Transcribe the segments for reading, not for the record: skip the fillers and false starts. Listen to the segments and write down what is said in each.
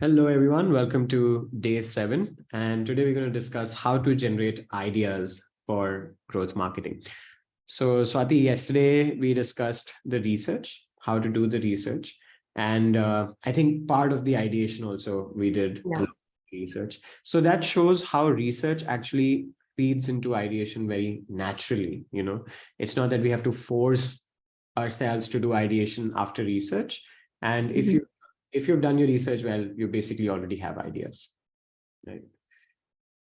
Hello, everyone. Welcome to day 7. And today we're going to discuss how to generate ideas for growth marketing. So, Swati, yesterday we discussed the research, how to do the research. And I think part of the ideation also we did a Yeah. lot of research. So that shows how research actually feeds into ideation very naturally. It's not that we have to force ourselves to do ideation after research. And if Mhm. you've done your research well, you basically already have ideas, right?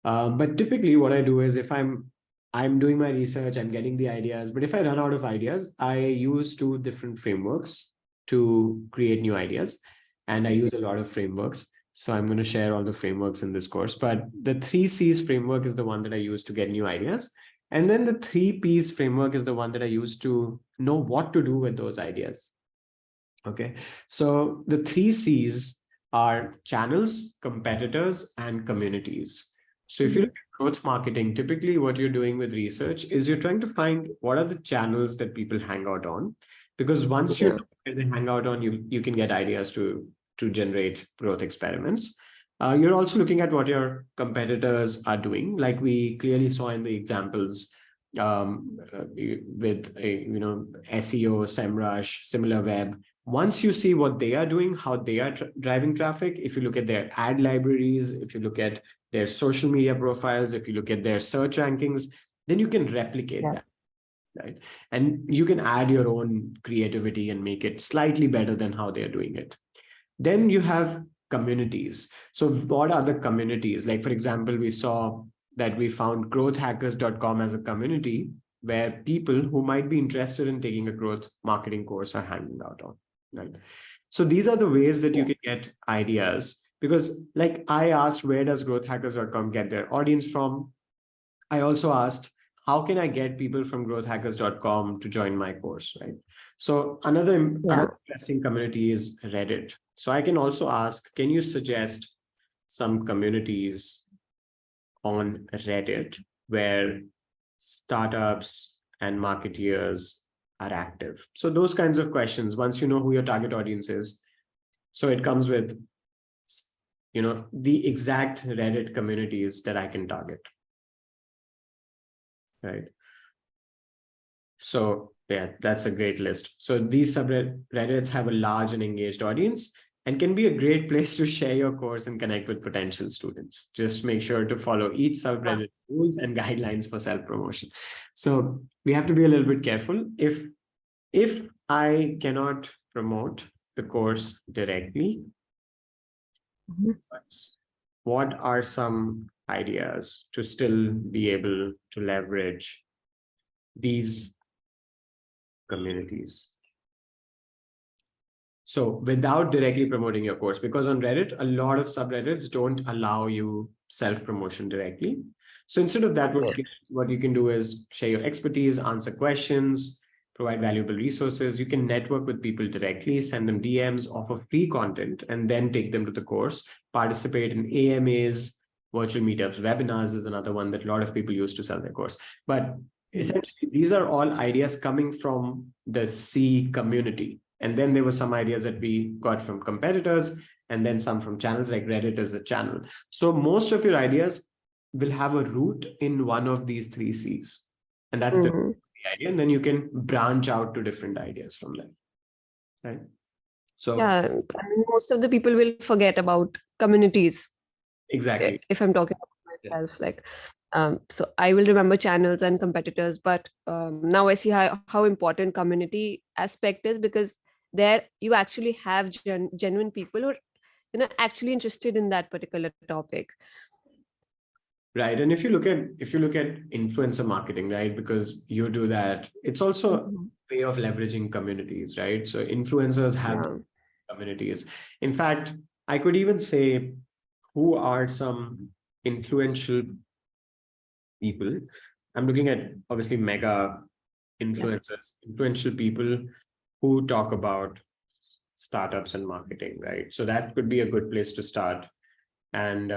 But typically, what I do is if I'm doing my research, I'm getting the ideas. But if I run out of ideas, I use 2 different frameworks to create new ideas, and I use a lot of frameworks. So I'm going to share all the frameworks in this course. But the 3 C's framework is the one that I use to get new ideas. And then the 3 P's framework is the one that I use to know what to do with those ideas. Okay, so the 3 C's are channels, competitors, and communities. So if you look Mhm. at growth marketing, typically what you're doing with research is you're trying to find what are the channels that people hang out on. Because once you Yeah. know where they hang out on, you can get ideas to generate growth experiments. You're also looking at what your competitors are doing, like we clearly saw in the examples with SEO, SEMrush, SimilarWeb. Once you see what they are doing, how they are driving traffic, if you look at their ad libraries, if you look at their social media profiles, if you look at their search rankings, then you can replicate Yeah. that, right? And you can add your own creativity and make it slightly better than how they're doing it. Then you have communities. So what are the communities? Like, for example, we saw that we found growthhackers.com as a community where people who might be interested in taking a growth marketing course are hanging out on, right? So these are the ways that you Yeah. can get ideas, because like I asked, where does growthhackers.com get their audience from? I also asked, how can I get people from growthhackers.com to join my course, right? So Yeah. another interesting community is Reddit. So I can also ask, can you suggest some communities on Reddit where startups and marketeers are active? So those kinds of questions, once you know who your target audience is, so it comes with the exact Reddit communities that I can target, right? So yeah, that's a great list. So these subreddits have a large and engaged audience and can be a great place to share your course and connect with potential students. Just make sure to follow each Yeah. subreddit rules and guidelines for self-promotion. So we have to be a little bit careful. If I cannot promote the course directly, Mhm. what are some ideas to still be able to leverage these communities? So without directly promoting your course, because on Reddit, a lot of subreddits don't allow you self-promotion directly. So instead of that, Okay. what you can do is share your expertise, answer questions, provide valuable resources. You can network with people directly, send them DMs, offer free content, and then take them to the course, participate in AMAs, virtual meetups, webinars is another one that a lot of people use to sell their course. But Mhm. essentially, these are all ideas coming from the C community. And then there were some ideas that we got from competitors, and then some from channels like Reddit as a channel. So most of your ideas will have a root in one of these 3 C's. And that's the Mhm. idea. And then you can branch out to different ideas from there. Right. So Yeah. I mean, most of the people will forget about communities exactly. if I'm talking about Yeah. myself. So I will remember channels and competitors, but now I see how important community aspect is, because there you actually have genuine people who are actually interested in that particular topic. Right. And if you look at influencer marketing, right, because you do that, it's also a Mhm. way of leveraging communities, right? So influencers have Yeah. communities. In fact, I could even say who are some influential people. I'm looking at obviously mega Yes. influencers, influential people who talk about startups and marketing, right? So that could be a good place to start. And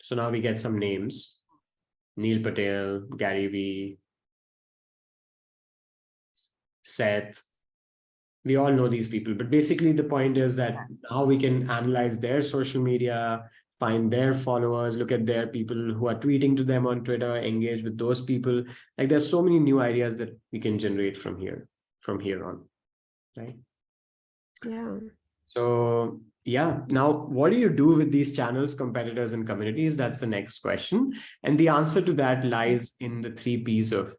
so now we get some names: Neil Patel, Gary Vee, Seth. We all know these people, but basically the point is that now we can analyze their social media, find their followers, look at their people who are tweeting to them on Twitter, engage with those people. Like there's so many new ideas that we can generate from here on, right? Yeah. So yeah, now what do you do with these channels, competitors, and communities? That's the next question. And the answer to that lies in the 3 Ps of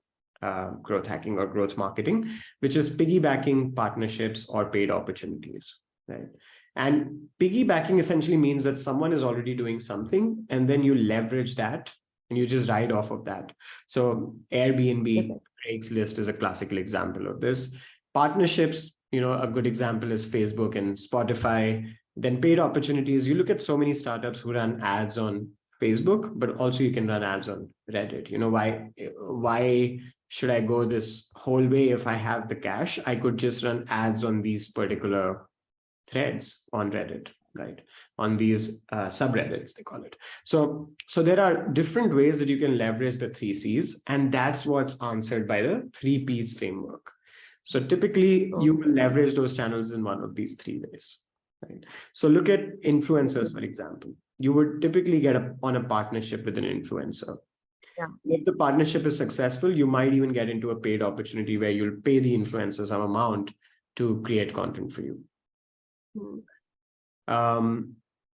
growth hacking or growth marketing, which is piggybacking, partnerships, or paid opportunities, right? And piggybacking essentially means that someone is already doing something and then you leverage that and you just ride off of that. So Airbnb, Craigslist is a classical example of this. Partnerships, a good example is Facebook and Spotify. Then paid opportunities, you look at so many startups who run ads on Facebook, but also you can run ads on Reddit. Why should I go this whole way if I have the cash? I could just run ads on these particular threads on Reddit, right? On these subreddits, they call it. So there are different ways that you can leverage the 3 Cs, and that's what's answered by the 3 Ps framework. So typically you will leverage those channels in one of these 3 ways, right? So look at influencers, for example. You would typically get on a partnership with an influencer. Yeah. If the partnership is successful, you might even get into a paid opportunity where you'll pay the influencer some amount to create content for you.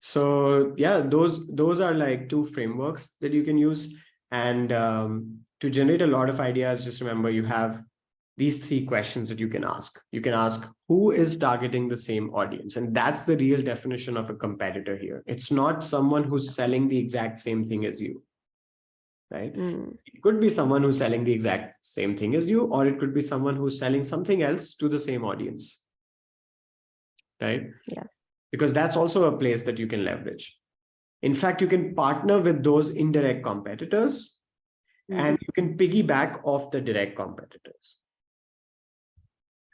So yeah, those are like 2 frameworks that you can use. And to generate a lot of ideas, just remember you have these 3 questions that you can ask. You can ask, who is targeting the same audience? And that's the real definition of a competitor here. It's not someone who's selling the exact same thing as you, right? It could be someone who's selling the exact same thing as you, or it could be someone who's selling something else to the same audience, right? Yes. Because that's also a place that you can leverage. In fact, you can partner with those indirect competitors and you can piggyback off the direct competitors,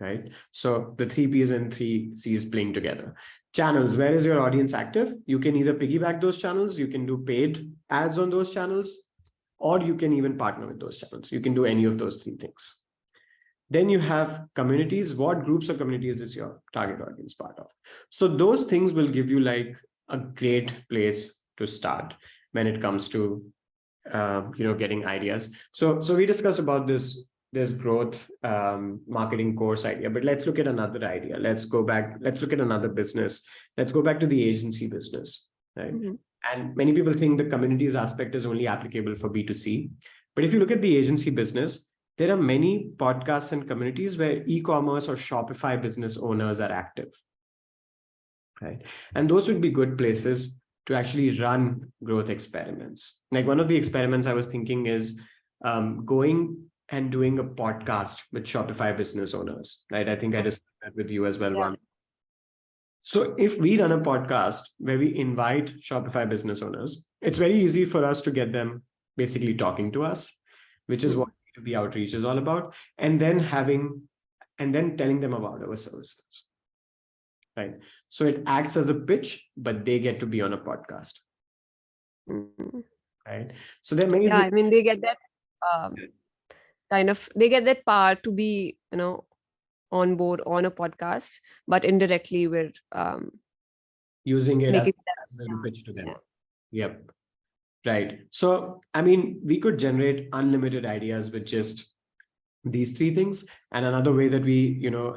right? So the 3 Ps and 3 Cs playing together. Channels, where is your audience active? You can either piggyback those channels, you can do paid ads on those channels, or you can even partner with those channels. You can do any of those 3 things. Then you have communities. What groups of communities is your target audience part of? So those things will give you like a great place to start when it comes to getting ideas. So we discussed about this growth marketing course idea, but let's look at another idea. Let's look at another business. Let's go back to the agency business, right? And many people think the communities aspect is only applicable for B2C. But if you look at the agency business, there are many podcasts and communities where e-commerce or Shopify business owners are active, right? And those would be good places to actually run growth experiments. Like one of the experiments I was thinking is going and doing a podcast with Shopify business owners, right? I think I discussed that with you as well. Yeah. So if we run a podcast where we invite Shopify business owners, it's very easy for us to get them basically talking to us, which is what B2B outreach is all about, and then telling them about our services, right? So it acts as a pitch, but they get to be on a podcast, right? So there are many. Yeah, I mean, they get that they get that power to be, on board on a podcast, but indirectly we're using it as a pitch to them. Yeah. Yep. Right. So, I mean, we could generate unlimited ideas with just these 3 things. And another way that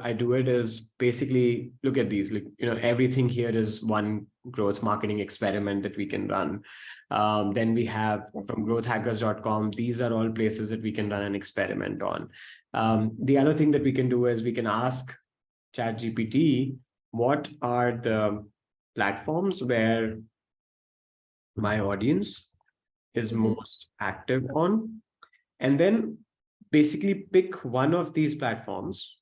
I do it is basically look at these, everything here is one growth marketing experiment that we can run. Then we have from growthhackers.com, these are all places that we can run an experiment on. The other thing that we can do is we can ask ChatGPT, what are the platforms where my audience is most active on, and then basically pick one of these platforms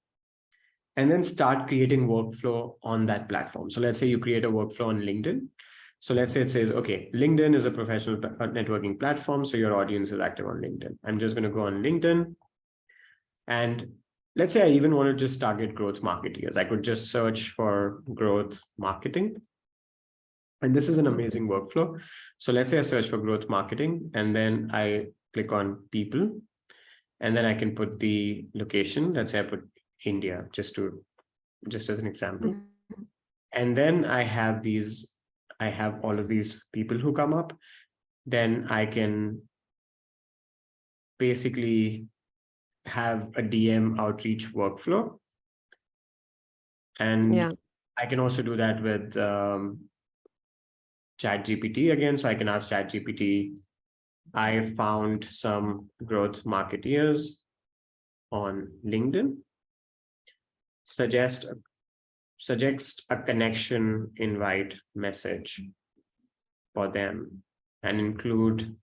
and then start creating workflow on that platform. So let's say you create a workflow on LinkedIn. So let's say it says, okay, LinkedIn is a professional networking platform. So your audience is active on LinkedIn. I'm just going to go on LinkedIn. And let's say I even want to just target growth marketeers. I could just search for growth marketing. And this is an amazing workflow. So let's say I search for growth marketing and then I click on people, and then I can put the location. Let's say I put India just to just as an example. Mhm. And then I have all of these people who come up. Then I can basically have a DM outreach workflow. And Yeah. I can also do that with ChatGPT again. So I can ask ChatGPT, I found some growth marketeers on LinkedIn. Suggest a connection invite message for them and include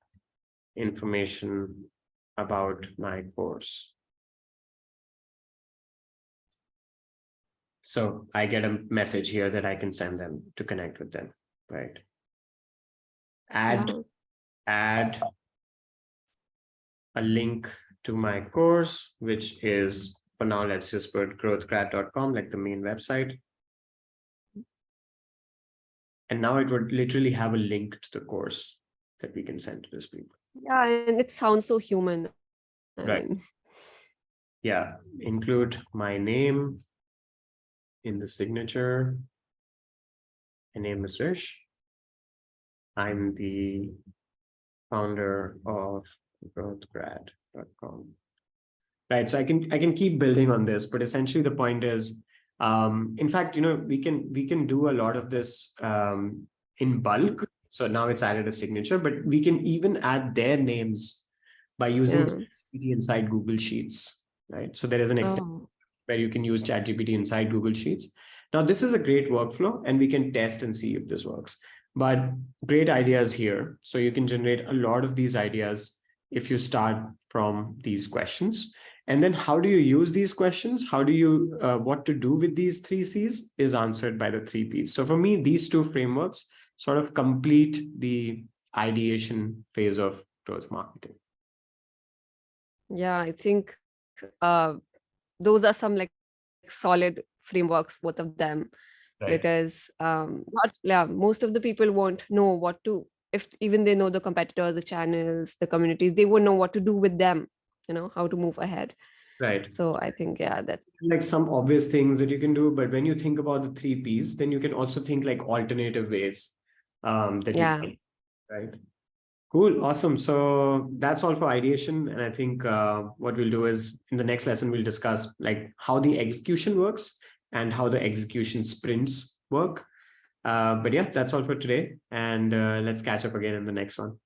information about my course. So I get a message here that I can send them to connect with them, right? Add a link to my course, which is, for now, let's just put growthgrad.com, like the main website. And now it would literally have a link to the course that we can send to this people. Yeah, and it sounds so human. I Right. mean, Yeah. Include my name in the signature. My name is Rish. I'm the founder of growthgrad.com. Right. So I can keep building on this, but essentially the point is, in fact, we can do a lot of this in bulk. So now it's added a signature, but we can even add their names by using yeah. ChatGPT inside Google Sheets, right? So there is an extension Oh, where you can use ChatGPT inside Google Sheets. Now, this is a great workflow, and we can test and see if this works. But great ideas here. So you can generate a lot of these ideas if you start from these questions. And then how do you use these questions? How do you, what to do with these 3 C's is answered by the 3 P's. So for me, these 2 frameworks sort of complete the ideation phase of growth marketing. yeah. I think those are some like solid frameworks, both of them, Right. because not yeah, most of the people won't know what to, if even they know the competitors, the channels, the communities, they won't know what to do with them, how to move ahead. Right. So I think, yeah, that Like some obvious things that you can do, but when you think about the 3 P's, then you can also think like alternative ways that you yeah. can, right? Cool, awesome. So that's all for ideation. And I think what we'll do is in the next lesson, we'll discuss like how the execution works and how the execution sprints work. But yeah, that's all for today. And let's catch up again in the next one.